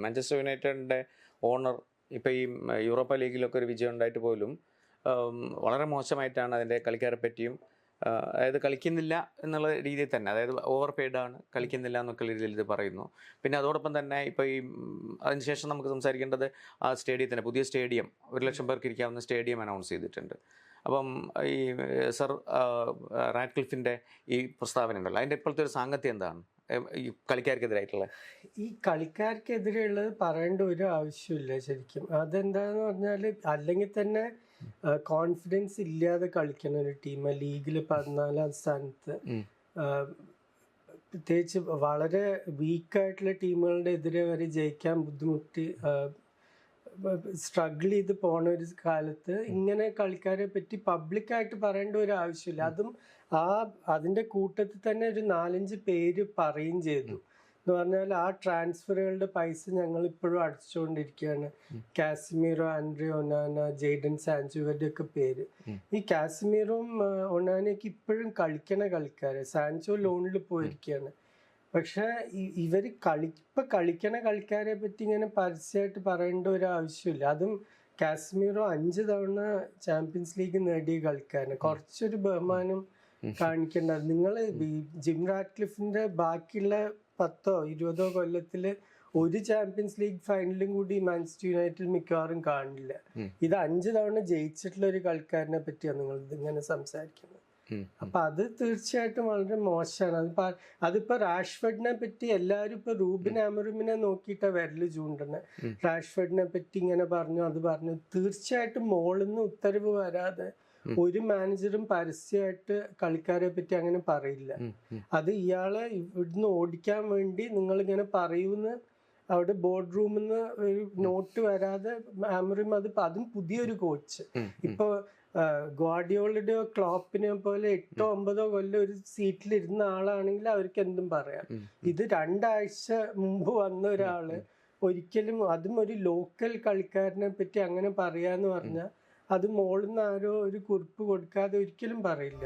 Manchester യുണൈറ്റഡിൻ്റെ owner ഇപ്പോൾ ഈ Europa ലീഗിലൊക്കെ ഒരു വിജയം ഉണ്ടായിട്ട് പോലും വളരെ മോശമായിട്ടാണ് അതിൻ്റെ കളിക്കാരെ പറ്റിയും അതായത് കളിക്കുന്നില്ല എന്നുള്ള രീതിയിൽ തന്നെ, അതായത് ഓവർ പെയ്ഡാണ്, കളിക്കുന്നില്ല എന്നൊക്കെ രീതിയിൽ ഇത് പറയുന്നു. പിന്നെ അതോടൊപ്പം തന്നെ ഇപ്പോൾ ഈ അതിനുശേഷം നമുക്ക് സംസാരിക്കേണ്ടത് ആ സ്റ്റേഡിയത്തിന്, പുതിയ സ്റ്റേഡിയം 1,00,000 പേർക്ക് ഇരിക്കാവുന്ന സ്റ്റേഡിയം അനൗൺസ് ചെയ്തിട്ടുണ്ട്. അപ്പം ഈ സർ റാഡ്ക്ലിഫിൻ്റെ ഈ പ്രസ്താവന ഉണ്ടല്ലോ, അതിൻ്റെ ഇപ്പോഴത്തെ ഒരു സാങ്കത്യം എന്താണ് ഈ കളിക്കാർക്കെതിരായിട്ടുള്ളത്? ഈ കളിക്കാർക്കെതിരെയുള്ളത് പറയേണ്ട ഒരു ആവശ്യമില്ല ശരിക്കും. അതെന്താന്ന് പറഞ്ഞാൽ, അല്ലെങ്കിൽ തന്നെ കോൺഫിഡൻസ് ഇല്ലാതെ കളിക്കുന്ന ഒരു ടീം ലീഗിൽ 14ാം സ്ഥാനത്ത്, പ്രത്യേകിച്ച് വളരെ വീക്കായിട്ടുള്ള ടീമുകളുടെ എതിരെ വരെ ജയിക്കാൻ ബുദ്ധിമുട്ടി സ്ട്രഗിൾ ചെയ്ത് പോണ ഒരു കാലത്ത് ഇങ്ങനെ കളിക്കാരെ പറ്റി പബ്ലിക്കായിട്ട് പറയേണ്ട ഒരു ആവശ്യമില്ല. അതും അതിൻ്റെ കൂട്ടത്തിൽ തന്നെ ഒരു 4-5 പേര് പറയുകയും ചെയ്തു. എന്ന് പറഞ്ഞാൽ ആ ട്രാൻസ്ഫറുകളുടെ പൈസ ഞങ്ങൾ ഇപ്പോഴും അടച്ചുകൊണ്ടിരിക്കുകയാണ്. കാസിമീറോ, ആൻഡ്രെ ഒനാന, ജെയ്ഡൻ സാൻചോ, ഇവരുടെ ഒക്കെ പേര്. ഈ കാസിമീറോയും ഒനാനയൊക്കെ ഇപ്പോഴും കളിക്കണ കളിക്കാര്. സാൻചോ ലോണിൽ പോയിരിക്കുകയാണ്. പക്ഷെ ഇവർ കളിക്കണ കളിക്കാരെ പറ്റി ഇങ്ങനെ പരസ്യമായിട്ട് പറയേണ്ട ഒരു ആവശ്യമില്ല. അതും കാശ്മീറോ 5 തവണ ചാമ്പ്യൻസ് ലീഗ് നേടിയ കളിക്കാരന് കുറച്ചൊരു ബഹുമാനം കാണിക്കേണ്ട. നിങ്ങൾ ജിം റാഡ്ക്ലിഫിന്റെ ബാക്കിയുള്ള 10-20 കൊല്ലത്തില് ഒരു ചാമ്പ്യൻസ് ലീഗ് ഫൈനലും കൂടി മാഞ്ചസ്റ്റർ യുണൈറ്റഡ് മിക്കവാറും കാണില്ല. ഇത് 5 തവണ ജയിച്ചിട്ടുള്ള ഒരു കളിക്കാരനെ പറ്റിയാണ് നിങ്ങൾ ഇതിങ്ങനെ സംസാരിക്കുന്നത്. അപ്പൊ അത് തീർച്ചയായിട്ടും വളരെ മോശമാണ്. അതിപ്പോ റാഷ്ഫോർഡിനെ പറ്റി എല്ലാവരും ഇപ്പൊ റൂബൻ അമോറിമിനെ നോക്കിയിട്ടാ വിരല് ചൂണ്ടണേ. റാഷ്ഫോർഡിനെ പറ്റി ഇങ്ങനെ പറഞ്ഞു, അത് പറഞ്ഞു. തീർച്ചയായിട്ടും മോളിൽ നിന്ന് ഉത്തരവ് വരാതെ ഒരു മാനേജറും പരസ്യമായിട്ട് കളിക്കാരെ പറ്റി അങ്ങനെ പറയില്ല. അത് ഇയാളെ ഇവിടുന്ന് ഓടിക്കാൻ വേണ്ടി നിങ്ങൾ ഇങ്ങനെ പറയൂന്ന് അവിടെ ബോർഡ് റൂമിൽ നിന്ന് ഒരു നോട്ട് വരാതെ അമോറിം അതും പുതിയൊരു കോച്ച്. ഇപ്പൊ ഗ്വാർഡിയോളയുടെയോ ക്ലോപ്പിനെയോ പോലെ 8-9 കൊല്ലം ഒരു സീറ്റിലിരുന്ന ആളാണെങ്കിൽ അവർക്ക് എന്തും പറയാം. ഇത് 2 ആഴ്ച മുമ്പ് വന്ന ഒരാള് ഒരിക്കലും, അതും ഒരു ലോക്കൽ കളിക്കാരനെ പറ്റി അങ്ങനെ പറയാന്ന് പറഞ്ഞാൽ അത് മോളിൽ നിന്ന് ആരോ ഒരു കുറിപ്പ് കൊടുക്കാതെ ഒരിക്കലും പറയില്ല.